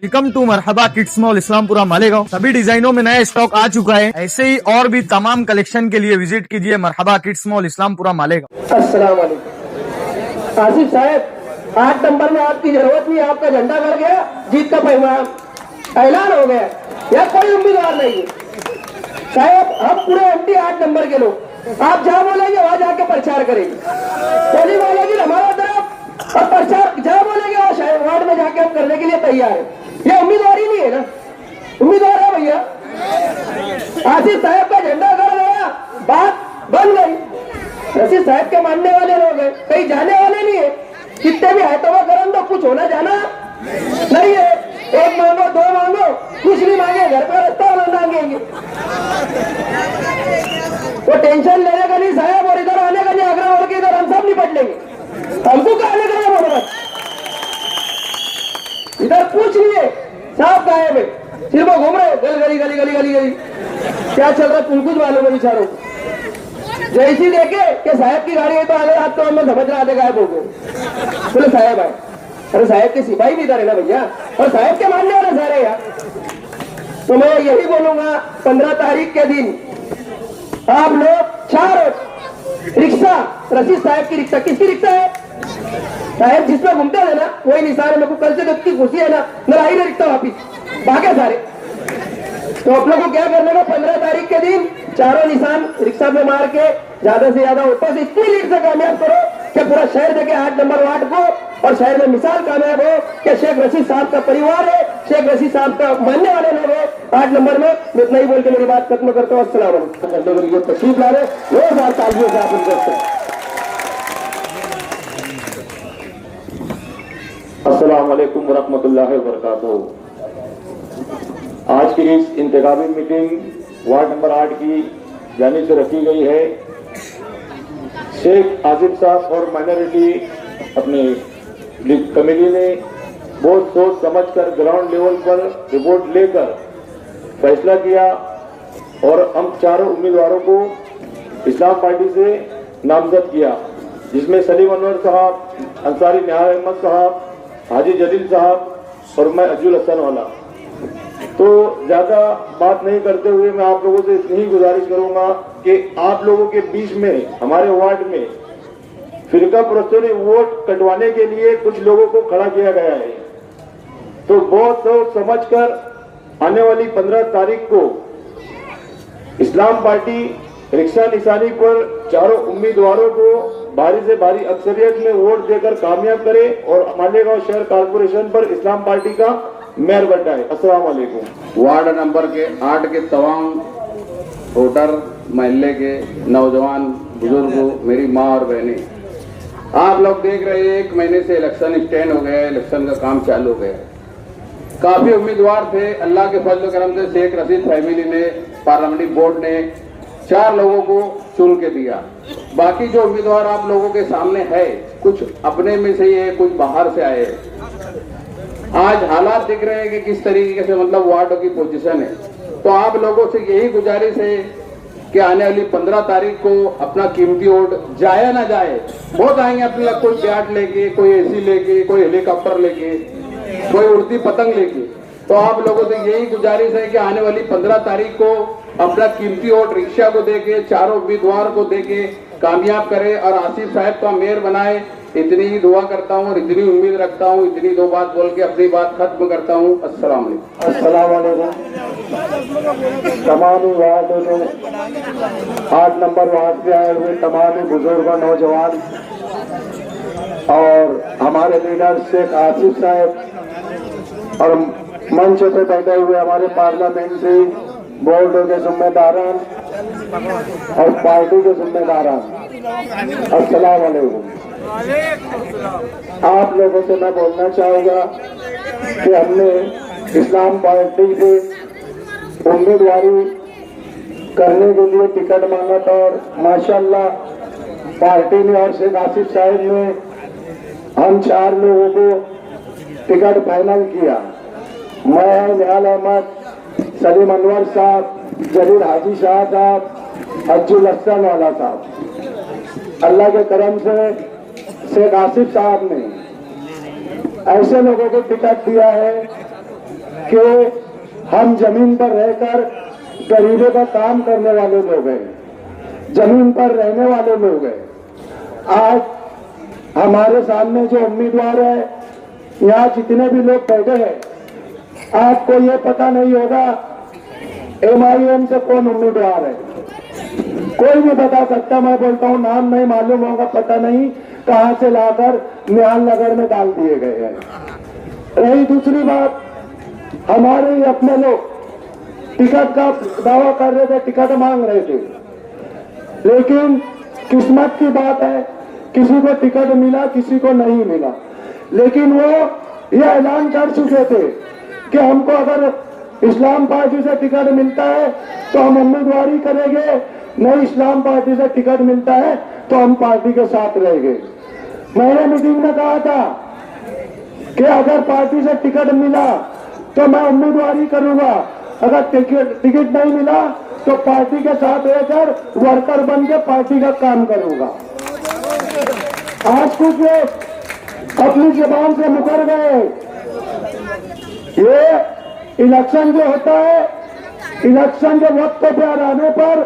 Welcome to Marhaba kids mall Islampura Malegaon. सभी डिजाइनों में नया स्टॉक आ चुका है। ऐसे ही और भी तमाम कलेक्शन के लिए विजिट कीजिए मरहबा किड्स मॉल इस्लामपुरा मालेगांव। अस्सलाम वालेकुम। आसिफ साहब, 8 नंबर में आपकी जरूरत नहीं, आपका झंडा गड़ गया, जीत का पैमाना ऐलान हो गया, या कोई उम्मीदवार नहीं है साहब। हम पूरे एमडी 8 नंबर के लोग, आप जहाँ बोलेंगे वहां जाके प्रचार करेंगे। पोलिंग बोलेगी हमारा तरफ और प्रचार जहाँ बोलेंगे वहाँ शायद वार्ड में जाके हम करने के लिए तैयार है। ये उम्मीदवार ही नहीं है ना, उम्मीदवार है भैया। आसिफ साहब का झंडा गड़ गया, बात बन गई। रशीद साहब के मानने वाले लोग हैं, कहीं जाने वाले नहीं है। कितने भी है तो वो करम दो, कुछ होना जाना नहीं है। 1 मांगो 2 मांगो, कुछ नहीं मांगे घर पर रास्ता मांगेंगे। वो टेंशन लेने का नहीं साहब, और इधर आने का नहीं, आगरा और के इधर हम सब निपट लेंगे। हमको क्या आने का बोलो बस, इधर पूछ लिए साहब गायब है, सिर्फ वो घूम रहे गली गली गली गली गली गली। क्या चल रहा है तुम कुछ मालूम है बिचारों। जैसी देखे कि साहब की गाड़ी है तो आगे आप तो हम समझ रहे आधे गायब हो गए। बोले साहब आए, अरे साहब के सिपाही भी इधर है ना भैया, और साहब के मानने वाले सारे यार। तो मैं यही बोलूंगा, 15 तारीख के दिन आप लोग 4 रिक्शा, रशीद साहब की रिक्शा, किसकी रिक्शा है साहब जिसमें घूमते थे ना, वही निशान है। मेरे को कल से तो इतनी खुशी है ना, मेरा आई ना रिक्शा वापिस भागे सारे। तो आप लोगों को क्या करने का, 15 तारीख के दिन 4 निशान रिक्शा में मार के ज्यादा से ज्यादा ऊपर से इतनी लीड से कामयाब करो कि पूरा शहर देखे 8 नंबर वार्ड को, और शहर में मिसाल कामयाब हो कि शेख रशीद साहब का परिवार है, शेख रशीद साहब का मानने वाले लोग हैं 8 नंबर में। मैं इतना ही बोल के मेरी बात खत्म करता हूँ। अस्सलाम वालेकुम। तशरीफ ला रहे रोज बार तालियों से आप उनको। अस्सलाम वालेकुम वरहमतुल्लाहि वबरकातुहू। आज की इस इंतखाबी मीटिंग वार्ड नंबर 8 की जानिब से रखी गई है। शेख आसिफ साहब और माइनॉरिटी अपनी कमेटी ने बहुत सोच समझकर ग्राउंड लेवल पर रिपोर्ट लेकर फैसला किया, और हम 4 उम्मीदवारों को इस्लाम पार्टी से नामजद किया, जिसमें सलीम अनवर साहब, अंसारी निहार अहमद साहब, हाजी जलील साहब और मैं अजुल हसन वाला। तो ज्यादा बात नहीं करते हुए मैं आप लोगों से इतनी ही गुजारिश करूंगा कि आप लोगों के बीच में हमारे वार्ड में फिरका परस्तों ने वोट कटवाने के लिए कुछ लोगों को खड़ा किया गया है। तो बहुत सोच समझकर आने वाली 15 तारीख को इस्लाम पार्टी रिक्शा निशानी पर 4 उम्मीदवारों को भारी से भारी अक्सरियत में वोट देकर कामयाब करे और मालेगांव शहर कारपोरेशन पर इस्लाम पार्टी का मेयर बनाए। अस्सलाम वालेकुम। वार्ड नंबर के 8 के तमाम वोटर, महल्ले के नौजवान, बुजुर्ग, मेरी माँ और बहनें, आप लोग देख रहे हैं 1 महीने से इलेक्शन स्टैंड हो गया, इलेक्शन का काम चालू हो गया। काफी उम्मीदवार थे, अल्लाह के फजल करम से शेख रशीद फैमिली ने, पार्लियामेंट्री बोर्ड ने 4 लोगों को चुन के दिया। बाकी जो उम्मीदवार आप लोगों के सामने है, कुछ अपने में से ही है, कुछ बाहर से आए हैं। आज हालात दिख रहे हैं कि किस तरीके से मतलब वार्डों की पोजीशन है। तो आप लोगों से यही गुजारिश है कि आने वाली 15 तारीख को अपना कीमती वोट जाए ना जाए, बहुत आएंगे अपने लग, कोई बैट लेके, कोई एसी लेके, कोई हेलीकॉप्टर लेके, कोई उड़ती पतंग लेके। तो आप लोगों से यही गुजारिश है कि आने वाली 15 तारीख को अपना कीमती वोट रिक्शा को देके, 4 उम्मीदवार को देके कामयाब करे और आसिफ साहब का मेयर बनाए। इतनी ही दुआ करता हूँ और इतनी उम्मीद रखता हूँ। इतनी 2 बात बोल के अपनी बात खत्म करता हूँ। अस्सलाम वालेकुम। अस्सलाम वालेकुम। तमाम वार्डों में 8 नंबर वार्ड से आए हुए तमाम बुजुर्ग, नौजवान और हमारे लीडर शेख आसिफ साहब और मंच पे बैठे हुए हमारे पार्लियामेंट्री बोर्ड के जिम्मेदारान और पार्टी के जिम्मेदारान, अस्सलाम वालेकुम। आप लोगों से मैं बोलना चाहूंगा कि हमने इस्लाम पार्टी से उम्मीदवारी करने के लिए टिकट मांगा था, और माशाल्लाह पार्टी ने और शेख आसिफ साहब ने हम 4 लोगों को टिकट फाइनल किया। मैं निहाल अहमद, सलीम अनवर साहब, जलील हाजी शाह साहब, अजुल हसन वाला साहब। अल्लाह के करम से शेख आसिफ साहब ने ऐसे लोगों को टिकट दिया है कि हम जमीन पर रहकर गरीबों का काम करने वाले लोग हैं, जमीन पर रहने वाले लोग हैं। आज हमारे सामने जो उम्मीदवार है, यहाँ जितने भी लोग बैठे हैं, आपको ये पता नहीं होगा MIM से कौन उम्मीदवार है, कोई नहीं बता सकता। मैं बोलता हूँ नाम नहीं मालूम होगा, पता नहीं कहां से लाकर न्याल नगर में डाल दिए गए हैं। रही दूसरी बात, हमारे ही अपने लोग टिकट का दावा कर रहे थे, टिकट मांग रहे थे, लेकिन किस्मत की बात है, किसी को टिकट मिला, किसी को नहीं मिला। लेकिन वो ये ऐलान कर चुके थे कि हमको अगर इस्लाम पार्टी से टिकट मिलता है तो हम उम्मीदवारी करेंगे, नहीं इस्लाम पार्टी से टिकट मिलता है तो हम पार्टी के साथ रहेंगे। मैंने मीटिंग में कहा था कि अगर पार्टी से टिकट मिला तो मैं उम्मीदवारी करूंगा, अगर टिकट नहीं मिला तो पार्टी के साथ रहकर वर्कर बन के पार्टी का काम करूंगा। आज कुछ लोग अपनी जुबान से मुकर गए। ये इलेक्शन जो होता है, इलेक्शन के वक्त पर आने पर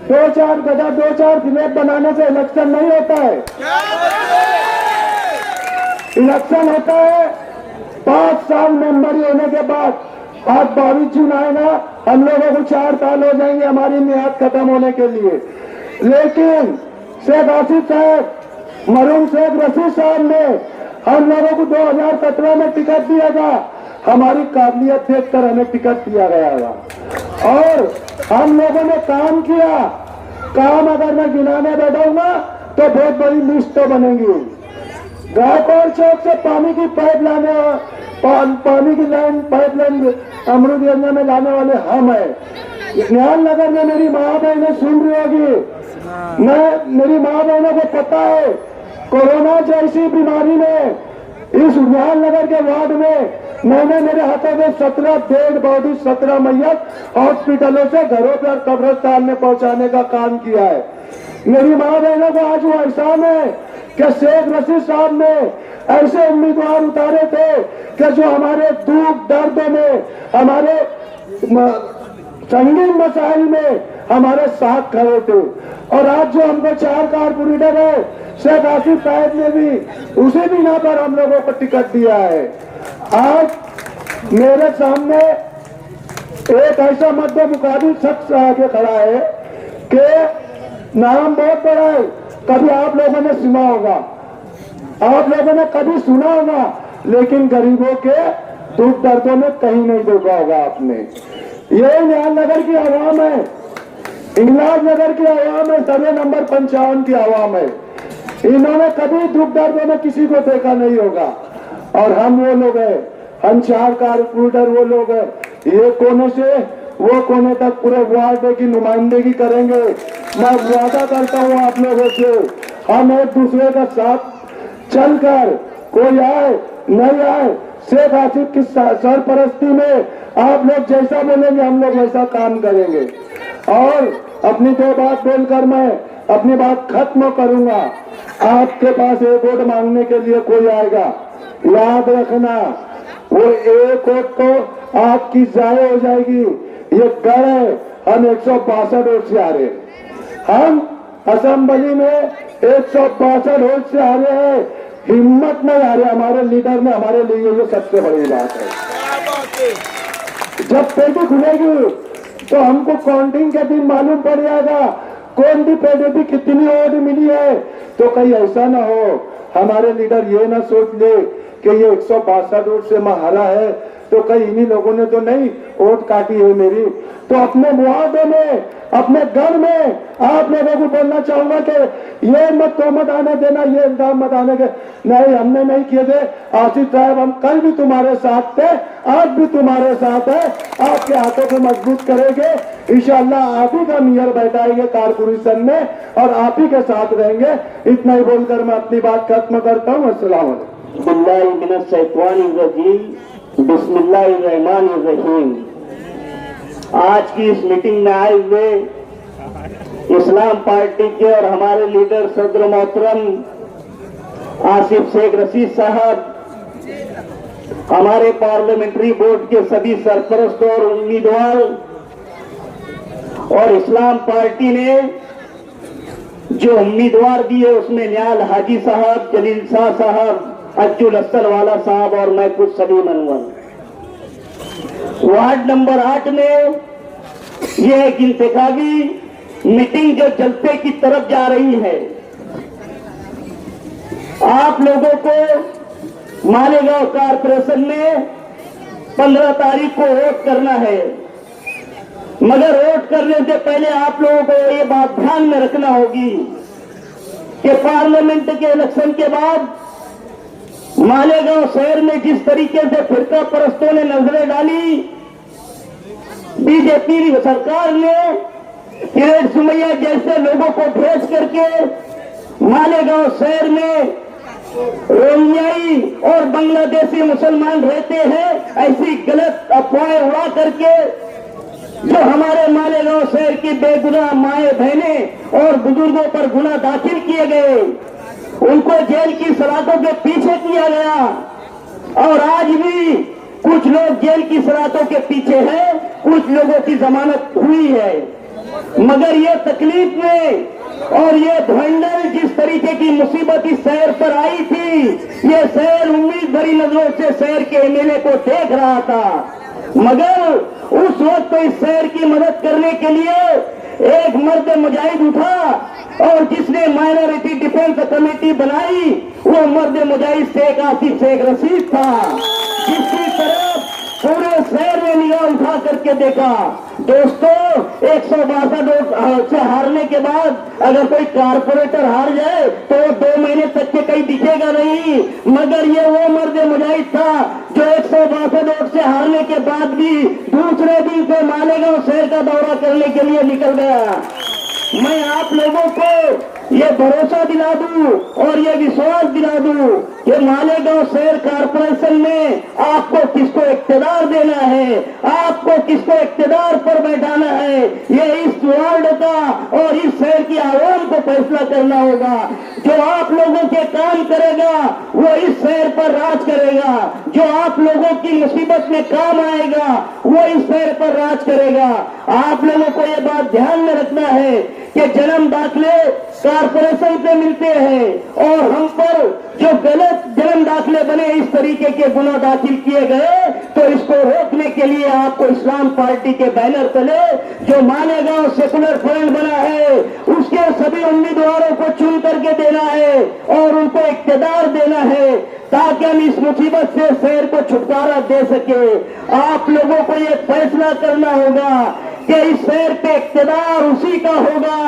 2-4 गधा 2-4 स्लैब बनाने से इलेक्शन नहीं होता है। इलेक्शन होता है 5 साल मेंबरी होने के बाद। आज 22 जून आएगा, हम लोगों को 4 साल हो जाएंगे हमारी मियाद खत्म होने के लिए। लेकिन शेख आसिफ साहब, मरूम शेख रशीद साहब ने हम लोगों को 2017 में टिकट दिया था, हमारी काबिलियत देखकर हमें टिकट दिया गया था और हम लोगों ने काम किया। काम अगर मैं गिनाने बैठाऊंगा तो बहुत बड़ी लिस्ट तो बनेगी। गायकवाड़ चौक से पानी की पाइप लाने, पानी की लाइन पाइपलाइन अमरूदगंज में लाने वाले हम है। न्याल नगर में मेरी माँ बहनें सुन रही होगी, मेरी माँ बहनों को पता है कोरोना जैसी बीमारी में इस न्याल नगर के वार्ड में मैंने मेरे हाथों में 17 डेड बॉडी 17 मैयत हॉस्पिटलों से घरों पर कब्रिस्तान में पहुंचाने का काम किया है। मेरी माँ बहनों को आज वो एहसान है कि शेख रशीद साहब ने ऐसे उम्मीदवार उतारे थे कि जो हमारे दुख दर्द में, हमारे संगीन मसाइल में हमारे साथ खड़े थे। और आज जो हमको 4 कारपोरेटर है, शेख आसिफ साहब ने भी उसी बिना पर हम लोगों को टिकट दिया है। आज मेरे सामने एक ऐसा मध्य मुकाबिल शख्स आगे खड़ा है कि नाम बहुत बड़ा है, कभी आप लोगों ने सुना होगा, आप लोगों ने कभी सुना होगा, लेकिन गरीबों के दुख दर्दों में कहीं नहीं देखा होगा आपने। ये न्याल नगर की आवाम है, इंगलाज नगर की आवाम है, सर्वे नंबर 55 की आवाम है। इन्होंने कभी दुख दर्दों में किसी को देखा नहीं होगा। और हम वो लोग हैं, हम 4 कारपोरेटर वो लोग हैं, ये कोने से वो कोने तक पूरे वार्ड की नुमाइंदगी करेंगे। मैं वादा करता हूँ आप लोगों से, हम एक दूसरे का साथ चलकर, कोई आए नहीं आए, शेख आसिफ की सरपरस्ती में आप लोग जैसा बोलेंगे हम लोग वैसा काम करेंगे। और अपनी 2 बात बोलकर मैं अपनी बात खत्म करूंगा। आपके पास एक वोट मांगने के लिए कोई आएगा, याद रखना वो एक वोट तो आपकी जाया हो जाएगी। ये गढ़ है, हम 162 वोट से आ रहे हैं, हम असेंबली में 162 वोट से आ रहे हैं, हिम्मत नहीं आ रही हमारे लीडर में, हमारे लिए ये सबसे बड़ी बात है। जब पेटी खुलेगी तो हमको काउंटिंग के दिन मालूम पड़ जाएगा कौन सी पेटी भी कितनी वोट मिली है। तो कहीं ऐसा ना हो हमारे लीडर ये ना सोच ले कि ये 162 वोट से मैं हारा है तो कहीं इन्हीं लोगों ने तो नहीं वोट काटी है मेरी। तो अपने मुआवजे में, अपने घर में आप लोगों को बोलना चाहूंगा कि ये मत तो मत आने देना, ये इल्जाम मत आने के, नहीं हमने नहीं किए थे। आसिफ साहब हम कल भी तुम्हारे साथ थे, आज भी तुम्हारे साथ है, आपके हाथों को मजबूत करेंगे इंशाअल्लाह। आप ही का मेयर बैठाएंगे कारपोरेशन में और आप ही के साथ रहेंगे। इतना ही बोलकर मैं अपनी बात खत्म करता हूँ। अस्सलाम बिस्मिल्लाहिर्रहमानिर्रहीम। आज की इस मीटिंग में आए हुए इस्लाम पार्टी के और हमारे लीडर सदर मोहतरम आसिफ शेख रशीद साहब, हमारे पार्लियामेंट्री बोर्ड के सभी सरपरस्त और उम्मीदवार और इस्लाम पार्टी ने जो उम्मीदवार दिए उसमें न्याल हाजी साहब, जलील शाह साहब, अज्जुल अस्सर वाला साहब और मैं कुछ सलीम अनवर। वार्ड नंबर 8 में यह एक इंतखाबी मीटिंग जो जलसे की तरफ जा रही है। आप लोगों को मालेगांव कारपोरेशन में 15 तारीख को वोट करना है, मगर वोट करने से पहले आप लोगों को ये बात ध्यान में रखना होगी कि पार्लियामेंट के इलेक्शन के बाद मालेगांव शहर में जिस तरीके से फिरका परस्तों ने नजरें डाली, बीजेपी सरकार ने किरण सुमैया जैसे लोगों को भेज करके मालेगांव शहर में रोहिंग्याई और बांग्लादेशी मुसलमान रहते हैं, ऐसी गलत अफवाहें उड़ा करके जो हमारे मालेगांव शहर की बेगुनाह माए बहनें और बुजुर्गों पर गुना दाखिल किए गए, उनको जेल की सलाखों के पीछे किया गया। और आज भी कुछ लोग जेल की सलाखों के पीछे हैं, कुछ लोगों की जमानत हुई है। मगर ये तकलीफ में और ये धुरंधर जिस तरीके की मुसीबत इस शहर पर आई थी, ये शहर उम्मीद भरी नजरों से शहर के एमएलए को देख रहा था। मगर उस वक्त इस शहर की मदद करने के लिए एक मर्द मुजाहिद उठा और जिसने माइनॉरिटी डिफेंस कमेटी बनाई वो मर्द मुजाहिद शेख आसिफ शेख रशीद था, जिसकी तरफ पूरे शहर में निगाह उठा करके देखा। दोस्तों, 162 वोट से हारने के बाद अगर कोई कारपोरेटर हार जाए तो 2 महीने तक के कहीं दिखेगा नहीं, मगर ये वो मर्द मुजाहिद था जो 162 वोट से हारने के बाद भी दूसरे दिन से मालेगांव शहर का दौरा करने के लिए निकल गया। मैं आप लोगों को ये भरोसा दिला दूं और ये विश्वास दिला दूं कि मालेगांव शहर कारपोरेशन में आपको किसको इख्तियार देना है, आपको किसको इख्तियार पर बैठाना है, ये इस वार्ड का और इस शहर की आवाम को फैसला करना होगा। जो आप लोगों के काम करेगा वो इस शहर पर राज करेगा, जो आप लोगों की मुसीबत में काम आएगा वो इस शहर पर राज करेगा। आप लोगों को ये बात ध्यान में रखना है कि जन्म दाखिले कारपोरेशन से मिलते हैं और हम पर जो गलत जन्म दाखिले बने, इस तरीके के गुना दाखिल किए गए, तो इसको रोकने के लिए आपको इस्लाम पार्टी के बैनर तले जो मालेगांव सेकुलर फ्रंट बना है उसके सभी उम्मीदवारों को चुन करके देना है और उनको इख्तियार देना है ताकि हम इस मुसीबत से शहर को छुटकारा दे सके। आप लोगों को ये फैसला करना होगा कि इस शहर पे इख्तियार उसी का होगा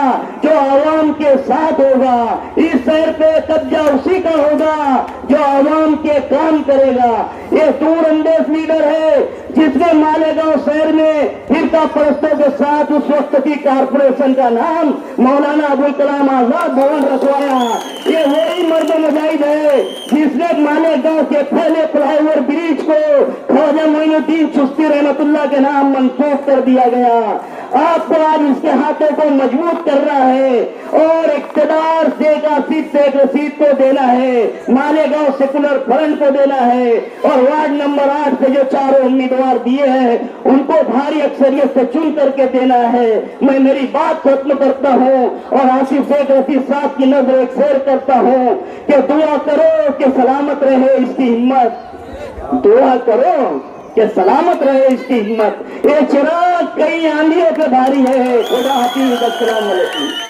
जो आवाम के साथ होगा, इस शहर पे कब्जा उसी का होगा जो आवाम के काम करेगा। ये दूरअंदेश लीडर है जिसने मालेगांव शहर में फिरका परस्तों के साथ उस वक्त की कारपोरेशन का नाम मौलाना अबुल कलाम आजाद भवन रखवाया। ये वही मर्द मुजाहिद है जिसने मालेगांव के पहले फ्लाईओवर ब्रिज को ख्वाजा मोइनुद्दीन चिश्ती रहमतुल्लाह के नाम मंसूब कर दिया गया। आपको आज इसके हाथों को मजबूत करना है और इख्तियार शेख आसिफ शेख रशीद को देना है, मालेगांव सेकुलर फ्रंट को देना है और वार्ड नंबर 8 से जो चारों उम्मीदवार दिए हैं उनको भारी अक्सरियत से चुन करके देना है। मैं मेरी बात खत्म करता हूं और आसिफ शेख रशीद साहब की नजर एक शेर करता हूं कि दुआ करो कि सलामत रहे इसकी हिम्मत, दुआ करो कि सलामत रहे इसकी हिम्मत। ये चिराग कई आंधियों पे भारी है। खुदा हाफिज़, अस्सलाम वालेकुम।